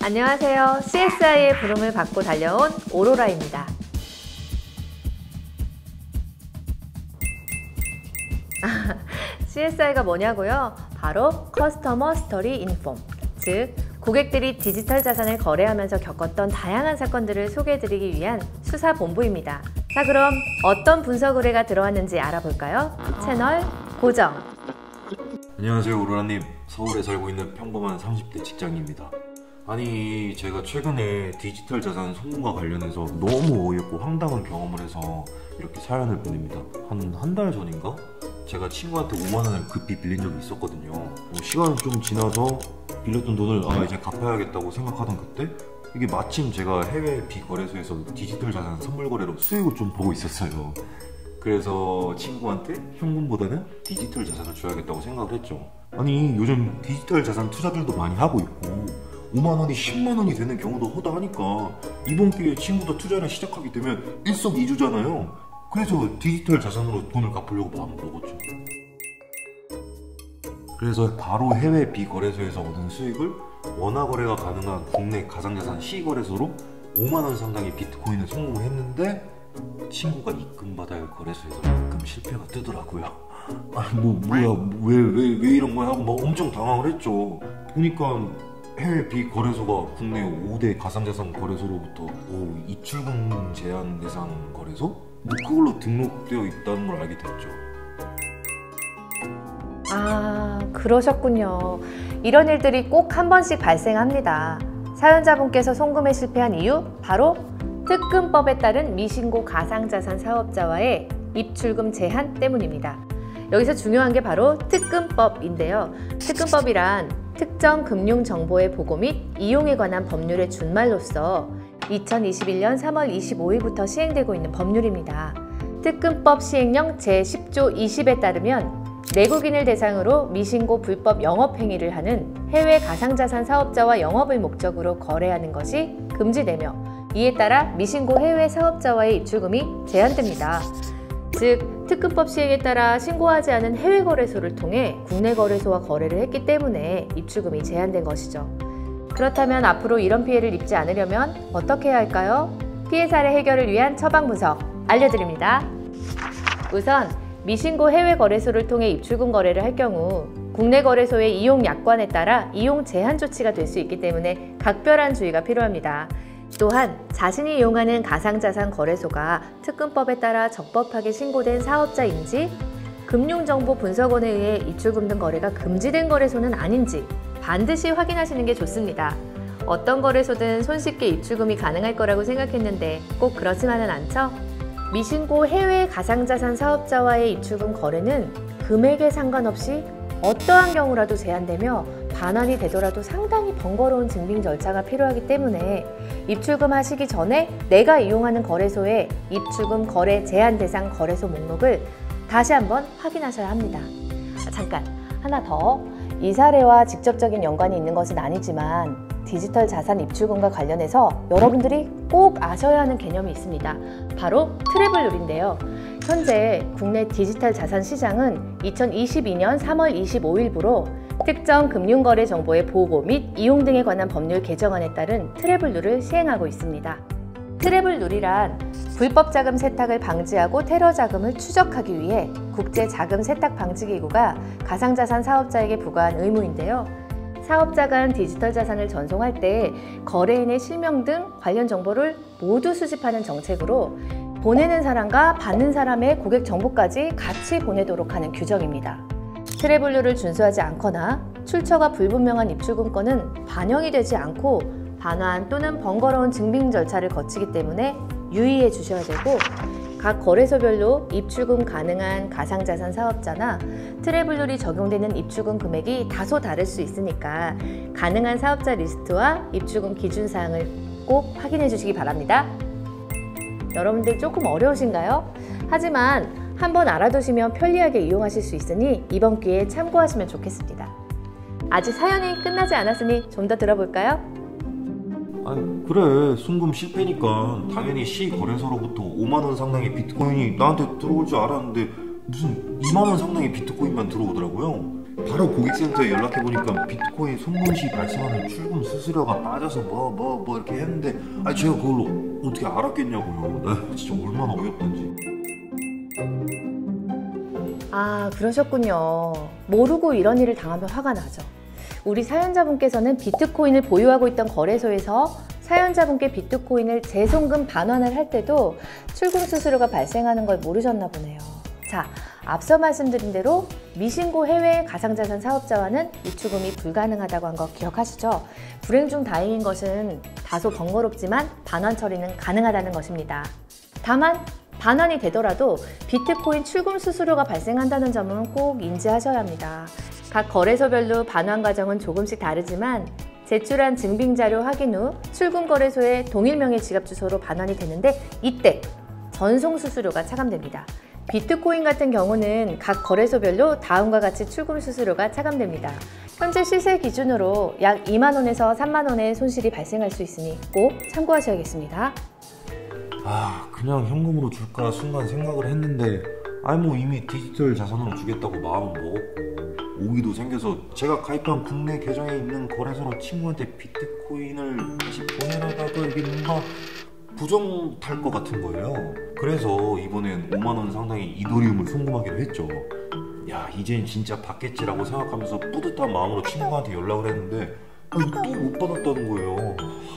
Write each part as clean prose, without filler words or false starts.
안녕하세요. CSI의 부름을 받고 달려온 오로라입니다. CSI가 뭐냐고요? 바로 커스터머 스토리 인폼, 즉 고객들이 디지털 자산을 거래하면서 겪었던 다양한 사건들을 소개해드리기 위한 수사본부입니다. 자, 그럼 어떤 분석 의뢰가 들어왔는지 알아볼까요? 채널 고정! 안녕하세요, 오로라님. 서울에 살고 있는 평범한 30대 직장인입니다. 아니, 제가 최근에 디지털 자산 송금과 관련해서 너무 어이없고 황당한 경험을 해서 이렇게 사연을 보냅니다. 한 달 전인가? 제가 친구한테 5만원을 급히 빌린 적이 있었거든요. 시간이 좀 지나서 빌렸던 돈을 이제 갚아야겠다고 생각하던 그때 이게 마침 제가 해외 비거래소에서 디지털 자산 선물 거래로 수익을 좀 보고 있었어요. 그래서 친구한테 현금보다는 디지털 자산을 줘야겠다고 생각을 했죠. 아니, 요즘 디지털 자산 투자들도 많이 하고 있고 5만원이 10만원이 되는 경우도 허다하니까 이번 기회에 친구도 투자를 시작하게 되면 일석이조잖아요. 그래서 디지털 자산으로 돈을 갚으려고 마음을 먹었죠. 그래서 바로 해외 비거래소에서 얻은 수익을 원화 거래가 가능한 국내 가상자산 C거래소로 5만원 상당의 비트코인을 송금을 했는데 친구가 입금받아야 할 거래소에서 입금 실패가 뜨더라고요. 아니 뭐야 왜 이런 거야 하고 막 엄청 당황을 했죠. 보니까 해외 비거래소가 국내 5대 가상자산 거래소로부터 입출금 제한 대상 거래소? 그걸로 등록되어 있다는 걸 알게 됐죠. 아, 그러셨군요. 이런 일들이 꼭 한 번씩 발생합니다. 사연자분께서 송금에 실패한 이유? 바로 특금법에 따른 미신고 가상자산 사업자와의 입출금 제한 때문입니다. 여기서 중요한 게 바로 특금법인데요. 특금법이란 특정 금융 정보의 보고 및 이용에 관한 법률의 준말로서 2021년 3월 25일부터 시행되고 있는 법률입니다. 특금법 시행령 제10조 20에 따르면 내국인을 대상으로 미신고 불법 영업행위를 하는 해외 가상자산 사업자와 영업을 목적으로 거래하는 것이 금지되며 이에 따라 미신고 해외 사업자와의 입출금이 제한됩니다. 즉, 특금법 시행에 따라 신고하지 않은 해외 거래소를 통해 국내 거래소와 거래를 했기 때문에 입출금이 제한된 것이죠. 그렇다면 앞으로 이런 피해를 입지 않으려면 어떻게 해야 할까요? 피해 사례 해결을 위한 처방 분석 알려드립니다. 우선 미신고 해외 거래소를 통해 입출금 거래를 할 경우 국내 거래소의 이용 약관에 따라 이용 제한 조치가 될 수 있기 때문에 각별한 주의가 필요합니다. 또한 자신이 이용하는 가상자산 거래소가 특금법에 따라 적법하게 신고된 사업자인지 금융정보분석원에 의해 입출금 등 거래가 금지된 거래소는 아닌지 반드시 확인하시는 게 좋습니다. 어떤 거래소든 손쉽게 입출금이 가능할 거라고 생각했는데 꼭 그렇지만은 않죠? 미신고 해외 가상자산 사업자와의 입출금 거래는 금액에 상관없이 어떠한 경우라도 제한되며 반환이 되더라도 상당히 번거로운 증빙 절차가 필요하기 때문에 입출금 하시기 전에 내가 이용하는 거래소의 입출금 거래 제한 대상 거래소 목록을 다시 한번 확인하셔야 합니다. 잠깐, 하나 더. 이 사례와 직접적인 연관이 있는 것은 아니지만 디지털 자산 입출금과 관련해서 여러분들이 꼭 아셔야 하는 개념이 있습니다. 바로 트래블 룰인데요. 현재 국내 디지털 자산 시장은 2022년 3월 25일부로 특정 금융거래 정보의 보호 및 이용 등에 관한 법률 개정안에 따른 트래블 룰을 시행하고 있습니다. 트래블 룰이란 불법 자금 세탁을 방지하고 테러 자금을 추적하기 위해 국제 자금 세탁 방지 기구가 가상자산 사업자에게 부과한 의무인데요. 사업자 간 디지털 자산을 전송할 때 거래인의 실명 등 관련 정보를 모두 수집하는 정책으로 보내는 사람과 받는 사람의 고객 정보까지 같이 보내도록 하는 규정입니다. 트래블 룰을 준수하지 않거나 출처가 불분명한 입출금 건은 반영이 되지 않고 반환 또는 번거로운 증빙 절차를 거치기 때문에 유의해 주셔야 되고 각 거래소별로 입출금 가능한 가상자산 사업자나 트래블 룰이 적용되는 입출금 금액이 다소 다를 수 있으니까 가능한 사업자 리스트와 입출금 기준 사항을 꼭 확인해 주시기 바랍니다. 여러분들 조금 어려우신가요? 하지만 한번 알아두시면 편리하게 이용하실 수 있으니 이번 기회에 참고하시면 좋겠습니다. 아직 사연이 끝나지 않았으니 좀 더 들어볼까요? 아니 그래, 송금 실패니까 당연히 C거래소로부터 5만원 상당의 비트코인이 나한테 들어올 줄 알았는데 무슨 2만원 상당의 비트코인만 들어오더라고요. 바로 고객센터에 연락해보니까 비트코인 송금 시 발생하는 출금 수수료가 빠져서 뭐 이렇게 했는데, 아니 제가 그걸 어떻게 알았겠냐고요. 나 진짜 얼마나 어이없던지. 아, 그러셨군요. 모르고 이런 일을 당하면 화가 나죠. 우리 사연자분께서는 비트코인을 보유하고 있던 거래소에서 사연자분께 비트코인을 재송금 반환을 할 때도 출금 수수료가 발생하는 걸 모르셨나 보네요. 자, 앞서 말씀드린 대로 미신고 해외 가상자산 사업자와는 입출금이 불가능하다고 한 거 기억하시죠? 불행 중 다행인 것은 다소 번거롭지만 반환 처리는 가능하다는 것입니다. 다만 반환이 되더라도 비트코인 출금 수수료가 발생한다는 점은 꼭 인지하셔야 합니다. 각 거래소별로 반환 과정은 조금씩 다르지만 제출한 증빙자료 확인 후 출금 거래소의 동일 명의 지갑 주소로 반환이 되는데, 이때 전송 수수료가 차감됩니다. 비트코인 같은 경우는 각 거래소별로 다음과 같이 출금 수수료가 차감됩니다. 현재 시세 기준으로 약 2만 원에서 3만 원의 손실이 발생할 수 있으니 꼭 참고하셔야겠습니다. 아, 그냥 현금으로 줄까 순간 생각을 했는데, 아니 뭐 이미 디지털 자산으로 주겠다고 마음은 먹었고 오기도 생겨서 제가 가입한 국내 계정에 있는 거래소로 친구한테 비트코인을 다시 보내려다가 이게 뭔가 부정 탈 것 같은 거예요. 그래서 이번엔 5만 원 상당의 이더리움을 송금하기로 했죠. 야, 이젠 진짜 받겠지라고 생각하면서 뿌듯한 마음으로 친구한테 연락을 했는데, 아니 또 못 받았다는 거예요.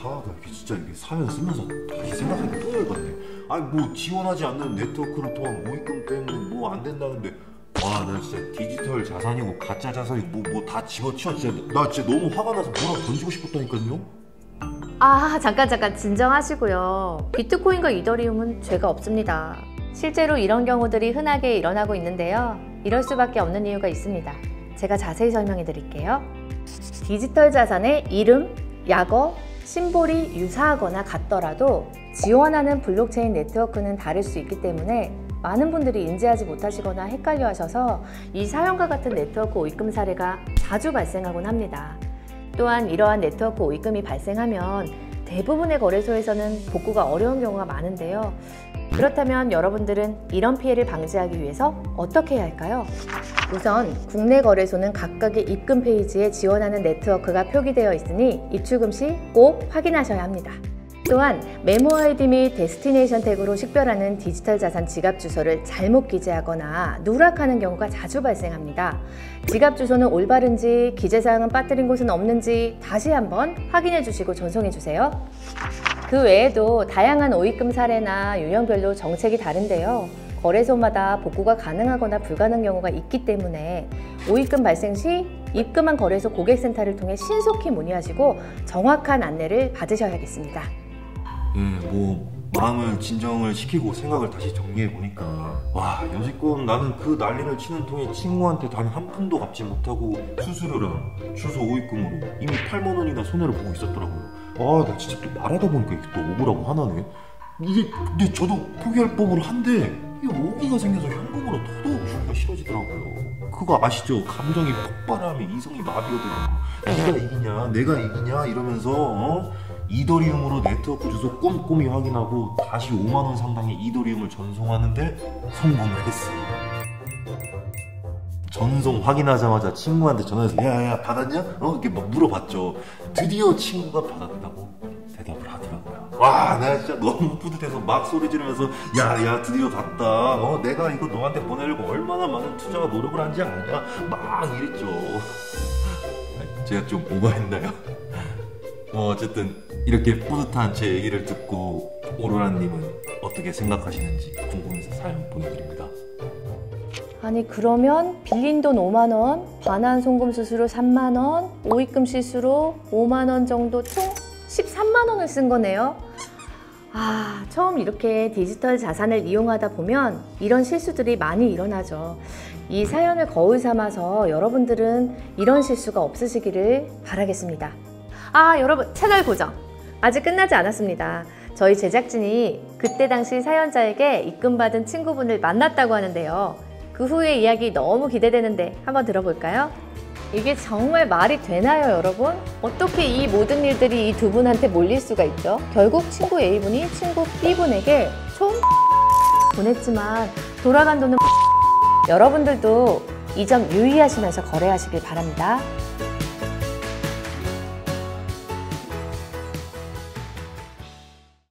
나 이게 진짜 이게 사연 쓰면서 다시 생각하니까 또 열받네. 아니 뭐 지원하지 않는 네트워크를 통한 모의금 때문에 뭐 안 된다는데, 와, 나 진짜 디지털 자산이고 가짜 자산이고 뭐 다 집어치워. 진짜 나 진짜 너무 화가 나서 뭐라 던지고 싶었다니까요. 아, 잠깐 진정하시고요. 비트코인과 이더리움은 죄가 없습니다. 실제로 이런 경우들이 흔하게 일어나고 있는데요. 이럴 수밖에 없는 이유가 있습니다. 제가 자세히 설명해 드릴게요. 디지털 자산의 이름, 약어, 심볼이 유사하거나 같더라도 지원하는 블록체인 네트워크는 다를 수 있기 때문에 많은 분들이 인지하지 못하시거나 헷갈려 하셔서 이 사연과 같은 네트워크 오입금 사례가 자주 발생하곤 합니다. 또한 이러한 네트워크 오입금이 발생하면 대부분의 거래소에서는 복구가 어려운 경우가 많은데요. 그렇다면 여러분들은 이런 피해를 방지하기 위해서 어떻게 해야 할까요? 우선 국내 거래소는 각각의 입금 페이지에 지원하는 네트워크가 표기되어 있으니 입출금 시 꼭 확인하셔야 합니다. 또한 메모 아이디 및 데스티네이션 태그로 식별하는 디지털 자산 지갑 주소를 잘못 기재하거나 누락하는 경우가 자주 발생합니다. 지갑 주소는 올바른지, 기재사항은 빠뜨린 곳은 없는지 다시 한번 확인해 주시고 전송해 주세요. 그 외에도 다양한 오입금 사례나 유형별로 정책이 다른데요. 거래소마다 복구가 가능하거나 불가능 경우가 있기 때문에 오입금 발생 시 입금한 거래소 고객센터를 통해 신속히 문의하시고 정확한 안내를 받으셔야겠습니다. 뭐 마음을 진정을 시키고 생각을 다시 정리해보니까, 와, 여지껏 나는 그 난리를 치는 통에 친구한테 단 한 푼도 갚지 못하고 수수료랑 주소 오입금으로 이미 8만 원이나 손해를 보고 있었더라고요. 아, 나 진짜 또 말하다 보니까 이게 또 억울하고 화나네. 이게 근데 저도 포기할 법을 한데 이게 오기가 생겨서 현금으로 더더욱 주기가 싫어지더라고요. 그거 아시죠? 감정이 폭발하면 이성이 마비거든요. 네가 이기냐 내가 이기냐 이러면서 이더리움으로 네트워크 주소 꼼꼼히 확인하고 다시 5만 원 상당의 이더리움을 전송하는데 성공을 했습니다. 전송 확인하자마자 친구한테 전화해서 야야 받았냐? 이렇게 막 물어봤죠. 드디어 친구가 받았다고 대답을 하더라고요. 와, 나 진짜 너무 뿌듯해서 막 소리 지르면서 야 드디어 갔다. 내가 이거 너한테 보내려고 얼마나 많은 투자와 노력을 한지 아냐? 막 이랬죠. 제가 좀 오버했나요? 어쨌든 이렇게 뿌듯한 제 얘기를 듣고 오로라님은 어떻게 생각하시는지 궁금해서 사연 보내드립니다. 아니, 그러면 빌린 돈 5만 원, 반환 송금 수수료 3만 원, 오입금 실수로 5만 원 정도 총 13만 원을 쓴 거네요. 아, 처음 이렇게 디지털 자산을 이용하다 보면 이런 실수들이 많이 일어나죠. 이 사연을 거울 삼아서 여러분들은 이런 실수가 없으시기를 바라겠습니다. 아, 여러분, 채널 고정 아직 끝나지 않았습니다. 저희 제작진이 그때 당시 사연자에게 입금받은 친구분을 만났다고 하는데요. 그 후의 이야기 너무 기대되는데 한번 들어볼까요? 이게 정말 말이 되나요, 여러분? 어떻게 이 모든 일들이 이 두 분한테 몰릴 수가 있죠? 결국 친구 A분이 친구 B분에게 총 보냈지만 돌아간 돈은 여러분들도 이 점 유의하시면서 거래하시길 바랍니다.